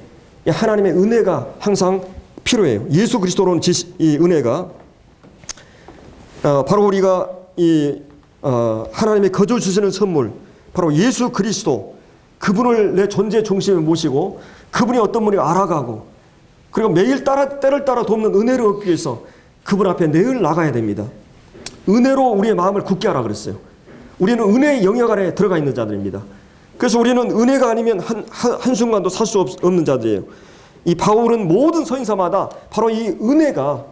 하나님의 은혜가 항상 필요해요. 예수 그리스도로는 이 은혜가 바로 우리가 하나님의 거저 주시는 선물 바로 예수 그리스도 그분을 내 존재의 중심에 모시고 그분이 어떤 분이 알아가고 그리고 매일 때를 따라 돕는 은혜를 얻기 위해서 그분 앞에 늘 나가야 됩니다. 은혜로 우리의 마음을 굳게 하라 그랬어요. 우리는 은혜의 영역 안에 들어가 있는 자들입니다. 그래서 우리는 은혜가 아니면 한순간도 살 수 없는 자들이에요. 이 바울은 모든 서신서마다 바로 이 은혜가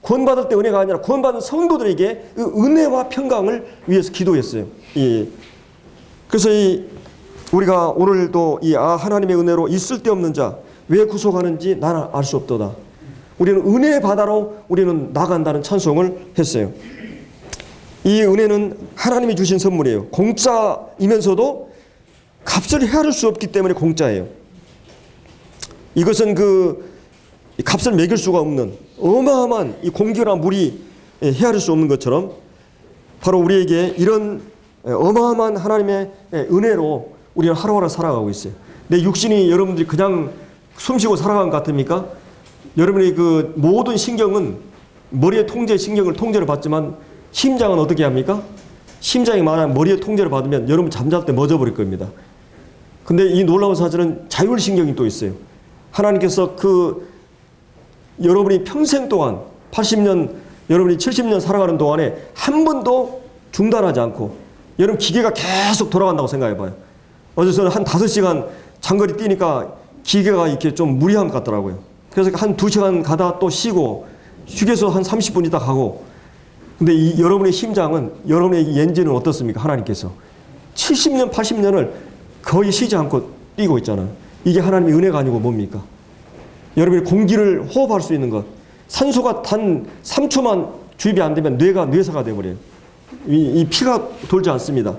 구원받을 때 은혜가 아니라 구원받은 성도들에게 그 은혜와 평강을 위해서 기도했어요. 그래서 우리가 오늘도 하나님의 은혜로 있을 데 없는 자 왜 구속하는지 나는 알 수 없도다. 우리는 은혜의 바다로 우리는 나간다는 찬송을 했어요. 이 은혜는 하나님이 주신 선물이에요. 공짜이면서도 값을 헤아릴 수 없기 때문에 공짜예요. 이것은 값을 매길 수가 없는 어마어마한 이 공기나 물이 헤아릴 수 없는 것처럼 바로 우리에게 이런 어마어마한 하나님의 은혜로 우리는 하루하루 살아가고 있어요. 내 육신이 여러분들이 그냥 숨쉬고 살아가는 것 같습니까? 여러분의 그 모든 신경은 머리의 신경을 통제를 받지만 심장은 어떻게 합니까? 심장이 만약 머리의 통제를 받으면 여러분 잠잘 때 멎어버릴 겁니다. 근데 이 놀라운 사실은 자율신경이 또 있어요. 하나님께서 여러분이 평생 동안 80년, 여러분이 70년 살아가는 동안에 한 번도 중단하지 않고 여러분 기계가 계속 돌아간다고 생각해 봐요. 어제 저는 한 5시간 장거리 뛰니까 기계가 이렇게 좀 무리한 것 같더라고요. 그래서 한 2시간 가다 또 쉬고 휴게소 한 30분 있다 가고 근데 여러분의 심장은 여러분의 엔진은 어떻습니까? 하나님께서 70년, 80년을 거의 쉬지 않고 뛰고 있잖아요. 이게 하나님의 은혜가 아니고 뭡니까? 여러분이 공기를 호흡할 수 있는 것. 산소가 단 3초만 주입이 안 되면 뇌사가 돼버려요. 이 피가 돌지 않습니다.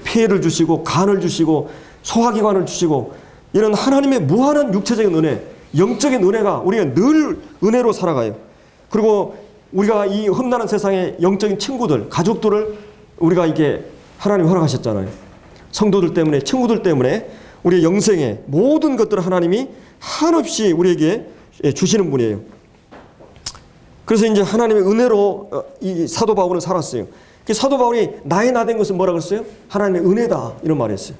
폐를 주시고 간을 주시고 소화기관을 주시고 이런 하나님의 무한한 육체적인 은혜, 영적인 은혜가 우리가 늘 은혜로 살아가요. 그리고 우리가 이 험난한 세상의 영적인 친구들, 가족들을 우리가 이게 하나님이 허락하셨잖아요. 성도들 때문에, 친구들 때문에 우리의 영생의 모든 것들을 하나님이 한없이 우리에게 주시는 분이에요. 그래서 이제 하나님의 은혜로 이 사도 바울은 살았어요. 사도 바울이 나의 나된 것은 뭐라고 했어요? 하나님의 은혜다 이런 말을 했어요.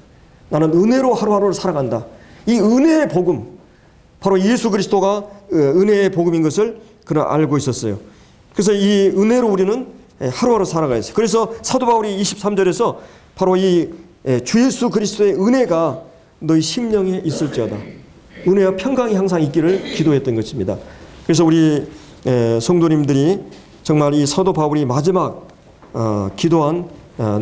나는 은혜로 하루하루를 살아간다. 이 은혜의 복음, 바로 예수 그리스도가 은혜의 복음인 것을 그는 알고 있었어요. 그래서 이 은혜로 우리는 하루하루 살아가야 했어요. 그래서 사도 바울이 23절에서 바로 주 예수 그리스도의 은혜가 너희 심령에 있을지어다. 은혜와 평강이 항상 있기를 기도했던 것입니다. 그래서 우리 성도님들이 정말 이 사도 바울이 마지막 기도한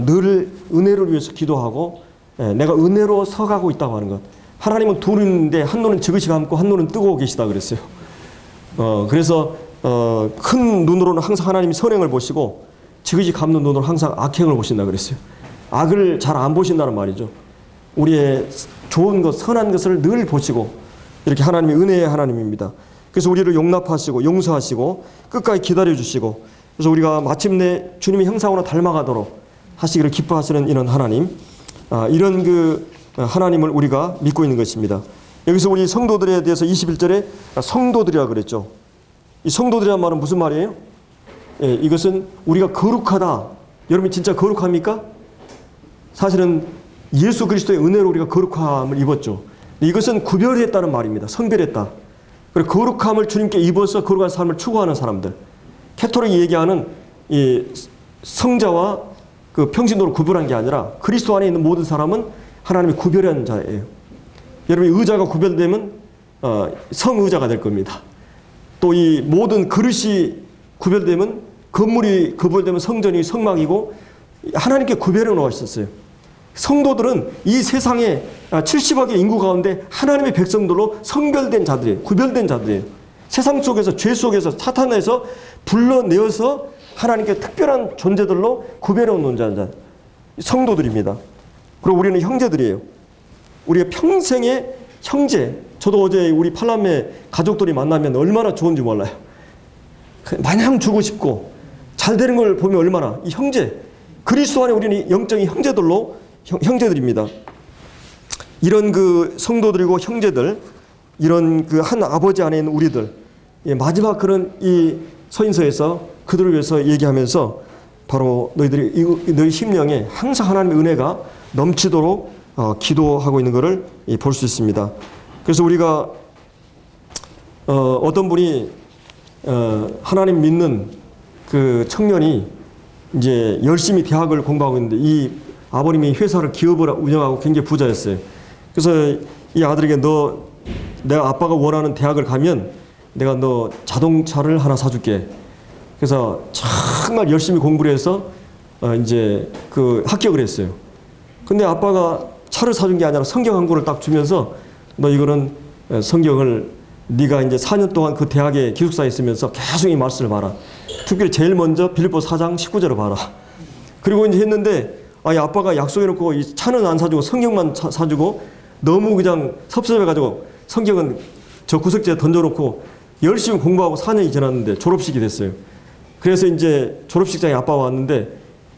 늘 은혜를 위해서 기도하고 내가 은혜로 서가고 있다고 하는 것. 하나님은 둘인데 한 눈은 지그시 감고 한 눈은 뜨고 계시다 그랬어요. 그래서 큰 눈으로는 항상 하나님이 선행을 보시고 지그시 감는 눈으로 항상 악행을 보신다 그랬어요. 악을 잘 안 보신다는 말이죠. 우리의 좋은 것, 선한 것을 늘 보시고 이렇게 하나님이 은혜의 하나님입니다. 그래서 우리를 용납하시고 용서하시고 끝까지 기다려주시고 그래서 우리가 마침내 주님의 형상으로 닮아가도록 하시기를 기뻐하시는 이런 하나님, 이런 그 하나님을 우리가 믿고 있는 것입니다. 여기서 우리 성도들에 대해서 21절에 성도들이라 그랬죠. 이 성도들이란 말은 무슨 말이에요? 예, 이것은 우리가 거룩하다. 여러분 진짜 거룩합니까? 사실은 예수 그리스도의 은혜로 우리가 거룩함을 입었죠. 이것은 구별했다는 말입니다. 성별했다. 그리고 거룩함을 주님께 입어서 거룩한 삶을 추구하는 사람들. 캐토릭이 얘기하는 이 성자와 그 평신도를 구별한 게 아니라 그리스도 안에 있는 모든 사람은 하나님이 구별한 자예요. 여러분 의자가 구별되면 성의자가 될 겁니다. 또 이 모든 그릇이 구별되면 건물이 구별되면 성전이 성막이고 하나님께 구별해 놓으셨어요. 성도들은 이 세상에 70억의 인구 가운데 하나님의 백성들로 성별된 자들이에요. 구별된 자들이에요. 세상 속에서 죄 속에서 사탄에서 불러내어서 하나님께 특별한 존재들로 구별해 놓은 자 성도들입니다. 그리고 우리는 형제들이에요. 우리가 평생의 형제. 저도 어제 우리 팔남매 가족들이 만나면 얼마나 좋은지 몰라요. 마냥 주고 싶고 잘 되는 걸 보면 얼마나 이 형제. 그리스도 안에 우리는 영적인 형제들로 형제들입니다. 이런 그 성도들이고 형제들, 이런 그 한 아버지 안에 있는 우리들, 마지막 그런 이 서인서에서 그들을 위해서 얘기하면서 바로 너희 심령에 항상 하나님의 은혜가 넘치도록 기도하고 있는 것을 볼 수 있습니다. 그래서 우리가 어떤 분이 하나님 믿는 그 청년이 이제 열심히 대학을 공부하고 있는데 이 아버님이 회사를 기업을 운영하고 굉장히 부자였어요. 그래서 이 아들에게 내가 아빠가 원하는 대학을 가면 내가 너 자동차를 하나 사줄게. 그래서 정말 열심히 공부를 해서 이제 그 합격을 했어요. 근데 아빠가 차를 사준 게 아니라 성경 한 권을 딱 주면서 너 이거는 성경을 네가 이제 4년 동안 그 대학에 기숙사에 있으면서 계속 이 말씀을 봐라. 특별히 제일 먼저 빌립보 4장 19절을 봐라. 그리고 이제 했는데 아빠가 약속해놓고 이 차는 안 사주고 성경만 사주고 너무 그냥 섭섭해가지고 성경은 저 구석지에 던져놓고 열심히 공부하고 4년이 지났는데 졸업식이 됐어요. 그래서 이제 졸업식장에 아빠가 왔는데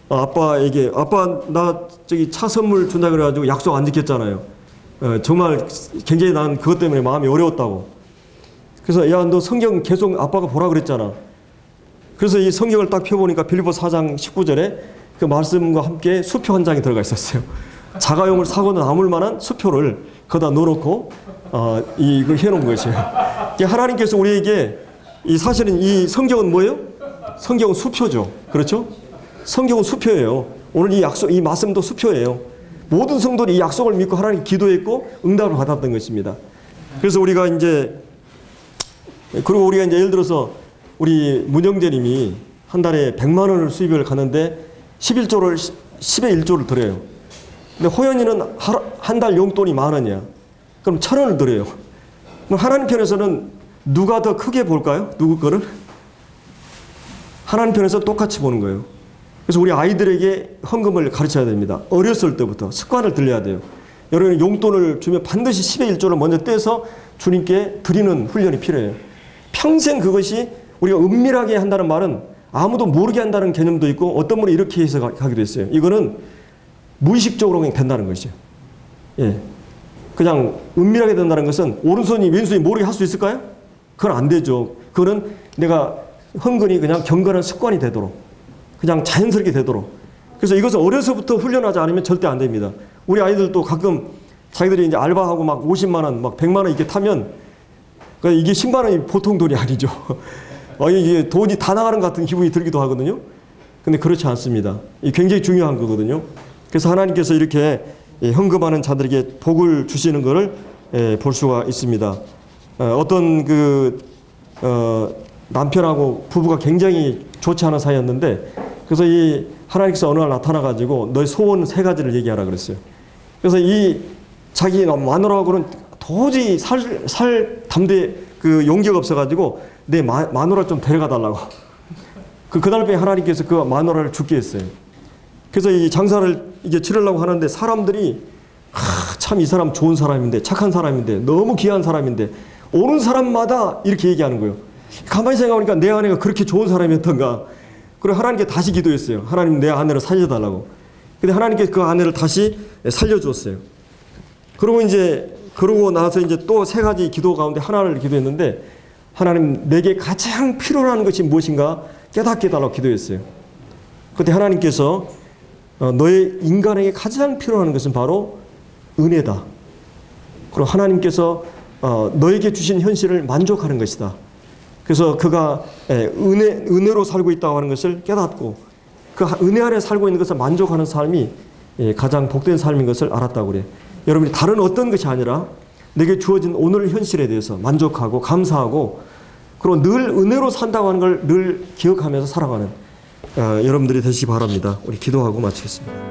아빠에게 아빠 나 저기 차 선물 준다 그래가지고 약속 안 지켰잖아요. 정말 굉장히 난 그것 때문에 마음이 어려웠다고. 그래서 야 너 성경 계속 아빠가 보라 그랬잖아. 그래서 이 성경을 딱 펴보니까 빌립보 4장 19절에 그 말씀과 함께 수표 한 장이 들어가 있었어요. 자가용을 사고 남을 만한 수표를 거기다 넣어놓고 이걸 해놓은 것이에요. 하나님께서 우리에게 사실은 이 성경은 뭐예요? 성경은 수표죠. 그렇죠? 성경은 수표예요. 오늘 이 말씀도 수표예요. 모든 성도들이 이 약속을 믿고 하나님 기도했고 응답을 받았던 것입니다. 그래서 우리가 이제 예를 들어서 우리 문영재님이 한 달에 100만 원을 수입을 가는데 10의 1조를 드려요. 근데 호연이는 한 달 용돈이 10,000원이야. 그럼 1,000원을 드려요. 그럼 하나님 편에서는 누가 더 크게 볼까요? 누구 거를? 하나님 편에서 똑같이 보는 거예요. 그래서 우리 아이들에게 헌금을 가르쳐야 됩니다. 어렸을 때부터 습관을 들려야 돼요. 여러분 용돈을 주면 반드시 10의 1조를 먼저 떼서 주님께 드리는 훈련이 필요해요. 평생 그것이 우리가 은밀하게 한다는 말은 아무도 모르게 한다는 개념도 있고 어떤 분이 이렇게 해서 가기도 했어요. 이거는 무의식적으로 그냥 된다는 것이죠. 예. 그냥 은밀하게 된다는 것은 오른손이 왼손이 모르게 할 수 있을까요? 그건 안 되죠. 그거는 내가 헌금이 그냥 경건한 습관이 되도록 그냥 자연스럽게 되도록. 그래서 이것을 어려서부터 훈련하지 않으면 절대 안 됩니다. 우리 아이들도 가끔 자기들이 이제 알바하고 막 50만 원, 막 100만 원 이렇게 타면 이게 10만 원이 보통 돈이 아니죠. 이게 돈이 다 나가는 것 같은 기분이 들기도 하거든요. 근데 그렇지 않습니다. 이게 굉장히 중요한 거거든요. 그래서 하나님께서 이렇게 헌금하는 자들에게 복을 주시는 것을 볼 수가 있습니다. 어떤 남편하고 부부가 굉장히 좋지 않은 사이였는데 그래서 이 하나님께서 어느 날 나타나가지고 너의 소원 3가지를 얘기하라 그랬어요. 그래서 이 자기 마누라하고는 도저히 살 담대 용기가 없어가지고 내 마누라 좀 데려가 달라고. 그날 밤에 하나님께서 그 마누라를 죽게 했어요. 그래서 이 장사를 이게 치르려고 하는데 사람들이 참 이 사람 좋은 사람인데 착한 사람인데 너무 귀한 사람인데 오는 사람마다 이렇게 얘기하는 거예요. 가만히 생각해보니까 내 아내가 그렇게 좋은 사람이었던가. 그리고 하나님께 다시 기도했어요. 하나님 내 아내를 살려달라고. 근데 하나님께 그 아내를 다시 살려주었어요. 그러고 나서 이제 또 세 가지 기도 가운데 하나를 기도했는데 하나님 내게 가장 필요한 것이 무엇인가 깨닫게 해달라고 기도했어요. 그때 하나님께서 너의 인간에게 가장 필요한 것은 바로 은혜다. 그리고 하나님께서 너에게 주신 현실을 만족하는 것이다. 그래서 그가 은혜로 살고 있다고 하는 것을 깨닫고 그 은혜 안에 살고 있는 것을 만족하는 삶이 가장 복된 삶인 것을 알았다고 그래요. 여러분이 다른 어떤 것이 아니라 내게 주어진 오늘 현실에 대해서 만족하고 감사하고 그리고 늘 은혜로 산다고 하는 걸 늘 기억하면서 살아가는 여러분들이 되시기 바랍니다. 우리 기도하고 마치겠습니다.